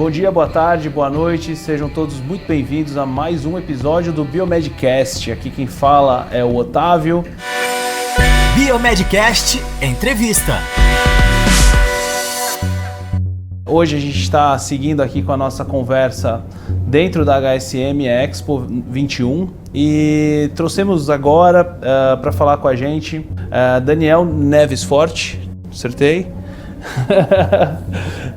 Bom dia, boa tarde, boa noite, sejam todos muito bem-vindos a mais um episódio do Biomedcast. Aqui quem fala é o Otávio. Biomedcast Entrevista. Hoje a gente está seguindo aqui com a nossa conversa dentro da HSM Expo 21 e trouxemos agora para falar com a gente Daniel Neves Forte, acertei?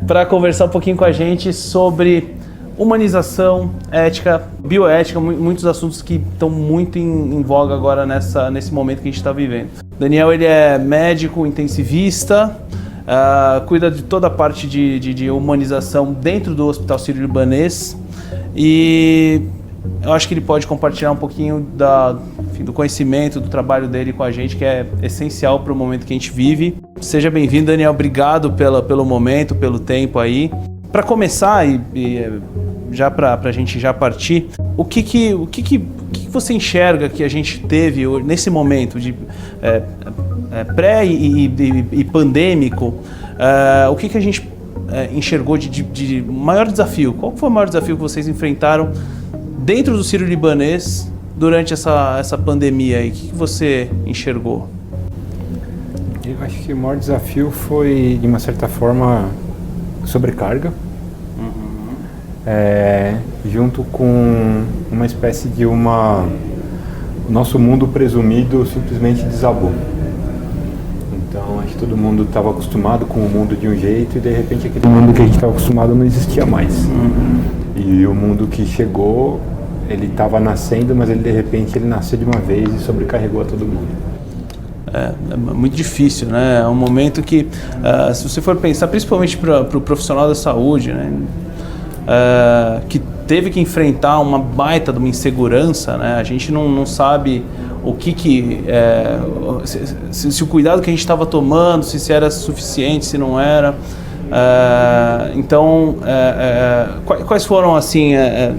Para conversar um pouquinho com a gente sobre humanização, ética, bioética, muitos assuntos que estão muito em voga agora nesse momento que a gente está vivendo. Daniel, ele é médico intensivista, cuida de toda a parte de humanização dentro do Hospital Sírio-Libanês e eu acho que ele pode compartilhar um pouquinho do conhecimento, do trabalho dele com a gente, que é essencial para o momento que a gente vive. Seja bem-vindo, Daniel. Obrigado pelo momento, pelo tempo aí. Para começar, e já para a gente já partir, o que você enxerga que a gente teve nesse momento de pré e pandêmico? O que a gente enxergou de maior desafio? Qual foi o maior desafio que vocês enfrentaram dentro do Sírio-Libanês durante essa pandemia aí? O que você enxergou? Eu acho que o maior desafio foi, de uma certa forma, sobrecarga, junto com uma espécie de o nosso mundo presumido simplesmente desabou. Então acho que todo mundo estava acostumado com o mundo de um jeito e de repente aquele mundo que a gente estava acostumado não existia mais. E o mundo que chegou, ele estava nascendo, mas de repente ele nasceu de uma vez e sobrecarregou a todo mundo. É muito difícil, né? É um momento que, se você for pensar, principalmente para o profissional da saúde, né? Que teve que enfrentar uma baita de uma insegurança, né? A gente não sabe se o cuidado que a gente estava tomando, se era suficiente, se não era. Então, quais foram, assim,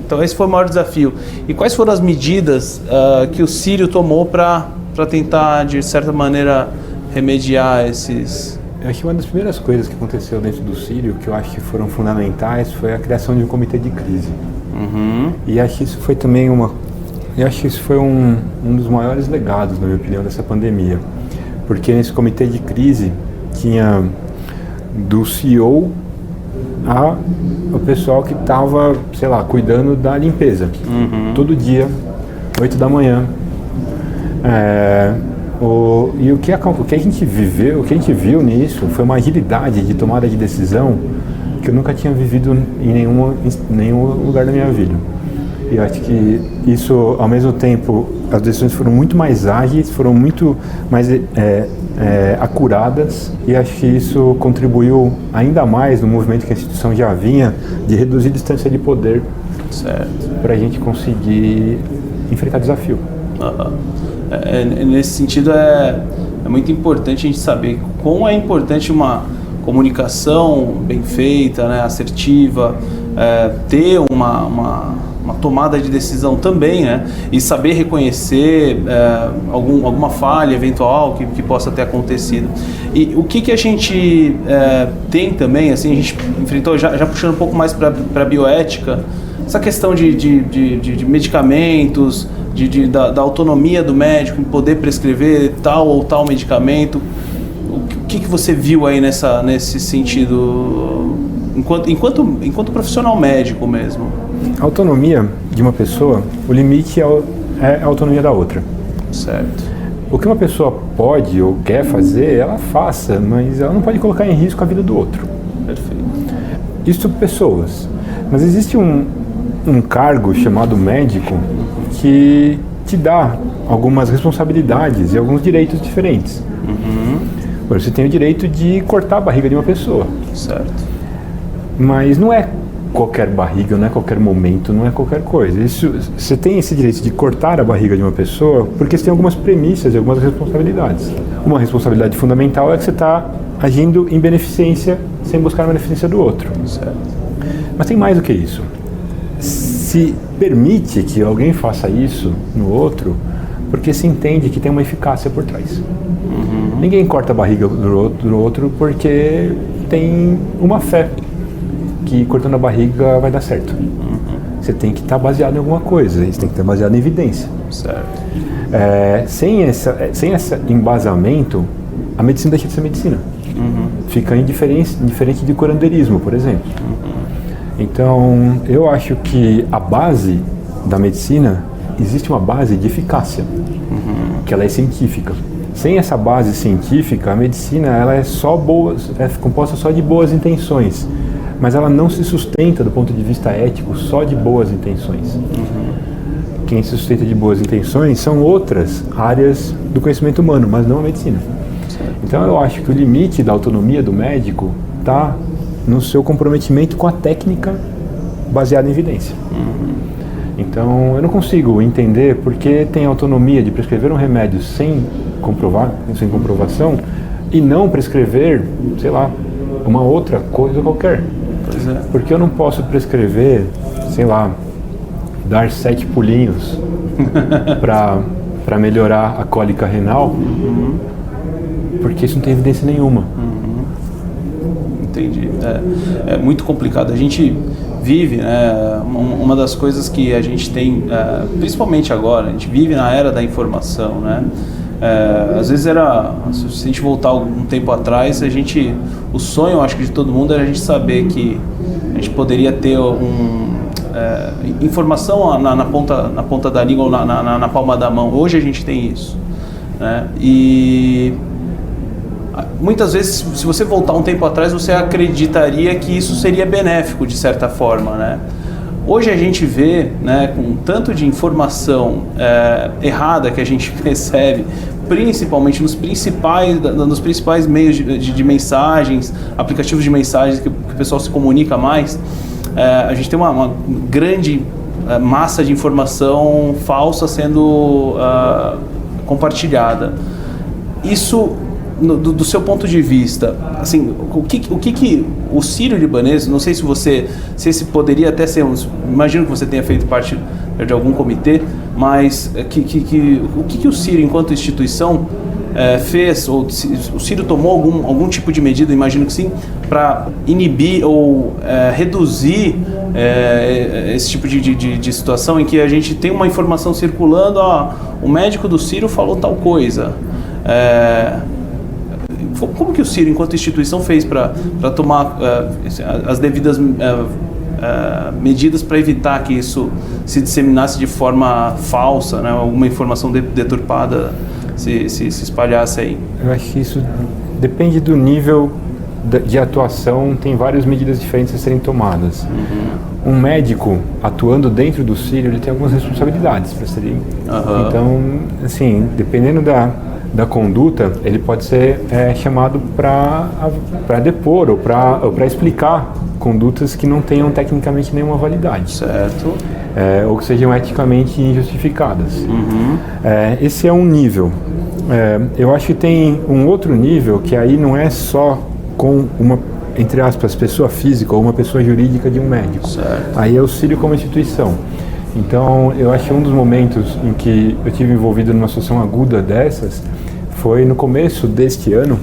então esse foi o maior desafio. E quais foram as medidas que o Sírio tomou para tentar, de certa maneira, remediar esses... Eu acho que uma das primeiras coisas que aconteceu dentro do Sírio, que eu acho que foram fundamentais, foi a criação de um comitê de crise. E acho que isso foi também um dos maiores legados, na minha opinião, dessa pandemia. Porque nesse comitê de crise tinha do CEO o pessoal que estava, sei lá, cuidando da limpeza. Todo dia, 8 da manhã. E o que a gente viveu, o que a gente viu nisso foi uma agilidade de tomada de decisão que eu nunca tinha vivido em nenhum lugar da minha vida. E eu acho que isso, ao mesmo tempo, as decisões foram muito mais ágeis, foram muito mais acuradas, e acho que isso contribuiu ainda mais no movimento que a instituição já vinha de reduzir a distância de poder para a gente conseguir enfrentar desafio. Nesse sentido, é muito importante a gente saber quão é importante uma comunicação bem feita, né, assertiva, ter uma tomada de decisão também, né, e saber reconhecer alguma falha eventual que possa ter acontecido. E o que a gente tem também, assim, a gente enfrentou, já puxando um pouco mais para a bioética, essa questão de medicamentos, da autonomia do médico em poder prescrever tal ou tal medicamento. O que você viu aí nesse sentido, enquanto profissional médico mesmo? A autonomia de uma pessoa, o limite é a autonomia da outra. Certo. O que uma pessoa pode ou quer fazer, ela faça, mas ela não pode colocar em risco a vida do outro. Perfeito. Isso pessoas. Mas existe um cargo chamado médico que te dá algumas responsabilidades e alguns direitos diferentes. Você tem o direito de cortar a barriga de uma pessoa. Certo. Mas não é qualquer barriga, não é qualquer momento, não é qualquer coisa. Você tem esse direito de cortar a barriga de uma pessoa porque você tem algumas premissas e algumas responsabilidades. Uma responsabilidade fundamental é que você está agindo em beneficência sem buscar a beneficência do outro. Certo. Mas tem mais do que isso. Se permite que alguém faça isso no outro porque se entende que tem uma eficácia por trás. Ninguém corta a barriga do outro porque tem uma fé que cortando a barriga vai dar certo. Você tem que estar baseado em alguma coisa, você tem que estar baseado em evidência. Certo. Sem esse embasamento, a medicina deixa de ser medicina. Fica indiferente de curandeirismo, por exemplo. Então, eu acho que a base da medicina, existe uma base de eficácia, que ela é científica. Sem essa base científica, a medicina ela é composta só de boas intenções, mas ela não se sustenta do ponto de vista ético só de boas intenções. Quem se sustenta de boas intenções são outras áreas do conhecimento humano, mas não a medicina. Então eu acho que o limite da autonomia do médico está no seu comprometimento com a técnica baseada em evidência. Então eu não consigo entender por que tem autonomia de prescrever um remédio sem comprovação e não prescrever, sei lá, uma outra coisa qualquer. Pois é. Porque eu não posso prescrever, sei lá, dar 7 pulinhos para melhorar a cólica renal, porque isso não tem evidência nenhuma. Entendi. É muito complicado. A gente vive, né, uma das coisas que a gente tem, principalmente agora, a gente vive na era da informação, né? Às vezes se a gente voltar algum tempo atrás, o sonho, acho que de todo mundo, era a gente saber que a gente poderia ter informação na ponta da língua ou na palma da mão. Hoje a gente tem isso, né? E muitas vezes, se você voltar um tempo atrás, você acreditaria que isso seria benéfico de certa forma, né? Hoje a gente vê, né, com tanto de informação errada que a gente recebe, principalmente nos principais meios de mensagens, aplicativos de mensagens que o pessoal se comunica mais, a gente tem uma grande massa de informação falsa sendo compartilhada. Isso, do seu ponto de vista, assim, o que o sírio-libanês, não sei se esse poderia até ser imagino que você tenha feito parte de algum comitê, mas o que o Sírio, enquanto instituição, fez, ou o Sírio tomou algum tipo de medida, imagino que sim, para inibir ou reduzir esse tipo de situação em que a gente tem uma informação circulando, o médico do Sírio falou tal coisa. Como que o Sírio, enquanto instituição, fez para tomar as devidas medidas para evitar que isso se disseminasse de forma falsa, né? Alguma informação deturpada se espalhasse aí? Eu acho que isso depende do nível de atuação, tem várias medidas diferentes a serem tomadas. Um médico atuando dentro do Sírio, ele tem algumas responsabilidades para serem. Então, assim, dependendo da conduta, ele pode ser chamado para depor ou para explicar condutas que não tenham tecnicamente nenhuma validade. Certo. Ou que sejam eticamente injustificadas. Esse é um nível. Eu acho que tem um outro nível que aí não é só com uma, entre aspas, pessoa física ou uma pessoa jurídica de um médico. Certo. Aí é o Sírio como instituição. Então, eu acho que um dos momentos em que eu tive envolvido numa situação aguda dessas foi no começo deste ano,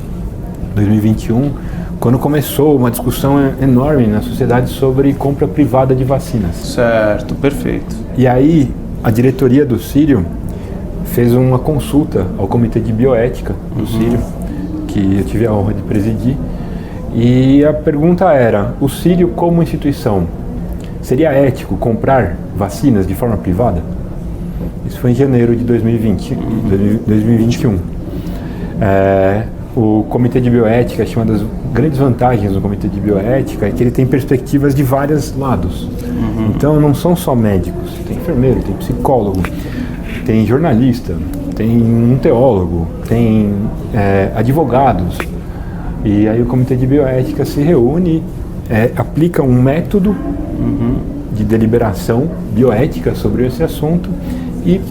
2021, quando começou uma discussão enorme na sociedade sobre compra privada de vacinas. Certo, perfeito. E aí, a diretoria do Sírio fez uma consulta ao Comitê de Bioética do Sírio, que eu tive a honra de presidir, e a pergunta era: o Sírio como instituição, seria ético comprar vacinas de forma privada? Isso foi em janeiro de 2021. O Comitê de Bioética, uma das grandes vantagens do Comitê de Bioética é que ele tem perspectivas de vários lados. Então não são só médicos, tem enfermeiro, tem psicólogo, tem jornalista, tem um teólogo, tem advogados. E aí o Comitê de Bioética se reúne, aplica um método de deliberação bioética sobre esse assunto e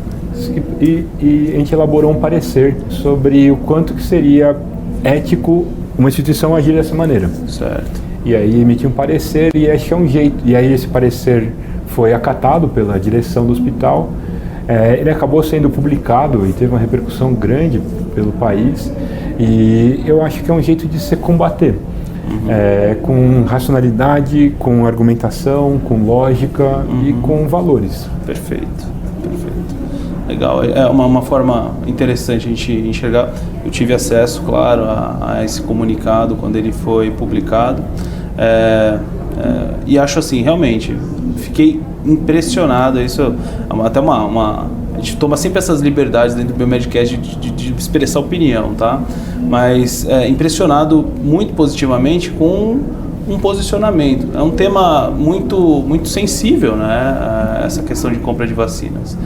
a gente elaborou um parecer sobre o quanto que seria ético uma instituição agir dessa maneira. Certo. E aí emitiu um parecer e acho que é um jeito. E aí esse parecer foi acatado pela direção do hospital. Ele acabou sendo publicado e teve uma repercussão grande pelo país. E eu acho que é um jeito de se combater. com racionalidade, com argumentação, com lógica e com valores. Perfeito. Legal, é uma forma interessante a gente enxergar. Eu tive acesso, claro, a esse comunicado quando ele foi publicado, e acho assim, realmente, fiquei impressionado. Isso até a gente toma sempre essas liberdades dentro do Biomedcast de expressar opinião, tá? Mas impressionado muito positivamente com um posicionamento. É um tema muito sensível, né? Essa questão de compra de vacinas.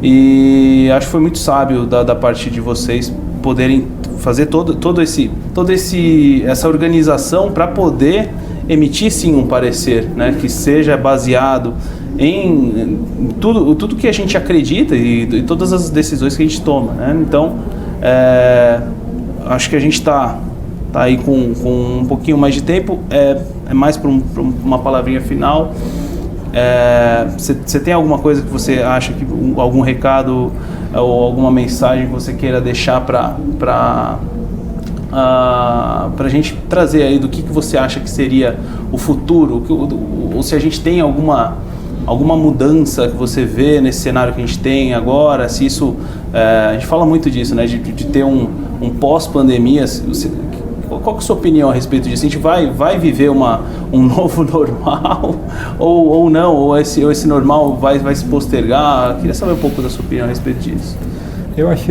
E acho que foi muito sábio da parte de vocês poderem fazer toda essa organização para poder emitir sim um parecer, né? Que seja baseado em tudo que a gente acredita e todas as decisões que a gente toma, né? Então, acho que a gente está aí com um pouquinho mais de tempo, é mais para uma palavrinha final. Você tem alguma coisa que você acha que algum recado ou alguma mensagem que você queira deixar para a gente trazer aí do que você acha que seria o futuro, ou se a gente tem alguma mudança que você vê nesse cenário que a gente tem agora, se isso, a gente fala muito disso, né, de ter um pós-pandemia. Qual que é a sua opinião a respeito disso? A gente vai viver um novo normal ou não? Ou esse normal vai se postergar? Eu queria saber um pouco da sua opinião a respeito disso. Eu acho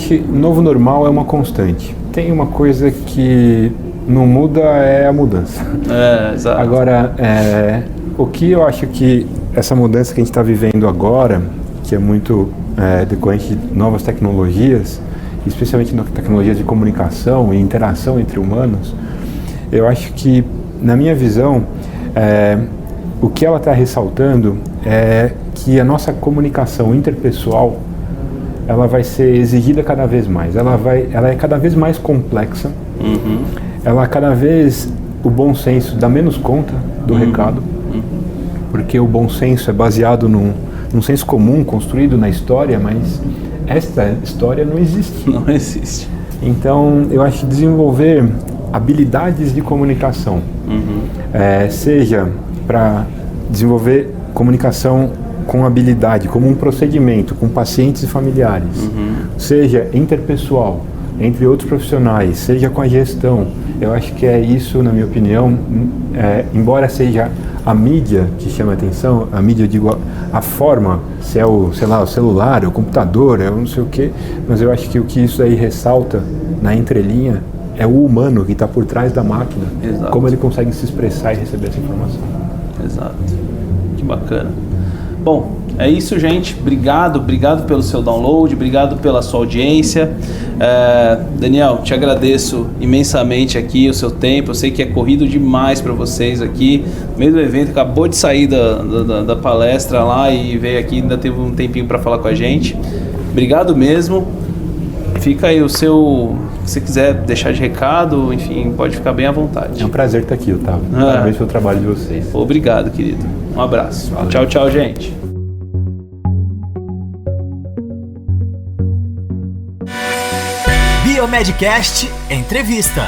que o novo normal é uma constante. Tem uma coisa que não muda, é a mudança. Exato. Agora, o que eu acho que essa mudança que a gente está vivendo agora, que é muito decorrente de novas tecnologias, especialmente na tecnologia de comunicação e interação entre humanos, eu acho que, na minha visão, o que ela está ressaltando é que a nossa comunicação interpessoal ela vai ser exigida cada vez mais. Ela é cada vez mais complexa. Ela cada vez, o bom senso dá menos conta do recado, porque o bom senso é baseado num senso comum construído na história, mas esta história não existe. Não existe. Então, eu acho que desenvolver habilidades de comunicação, seja para desenvolver comunicação com habilidade, como um procedimento, com pacientes e familiares, seja interpessoal, entre outros profissionais, seja com a gestão, eu acho que é isso, na minha opinião, embora seja a mídia que chama a atenção, a mídia, eu digo, a forma, se é o celular, é o computador, é o não sei o quê, mas eu acho que o que isso aí ressalta na entrelinha é o humano que está por trás da máquina. Exato. Como ele consegue se expressar e receber essa informação. Exato. Que bacana. Bom, é isso, gente. Obrigado pelo seu download, obrigado pela sua audiência. Daniel, te agradeço imensamente aqui o seu tempo. Eu sei que é corrido demais para vocês aqui. No meio do evento, acabou de sair da palestra lá e veio aqui, ainda teve um tempinho para falar com a gente. Obrigado mesmo. Fica aí se você quiser deixar de recado, enfim, pode ficar bem à vontade. É um prazer estar aqui, Otávio. Parabéns pelo trabalho de vocês. Obrigado, querido. Um abraço. Valeu. Tchau, tchau, gente. Biomedcast Entrevista.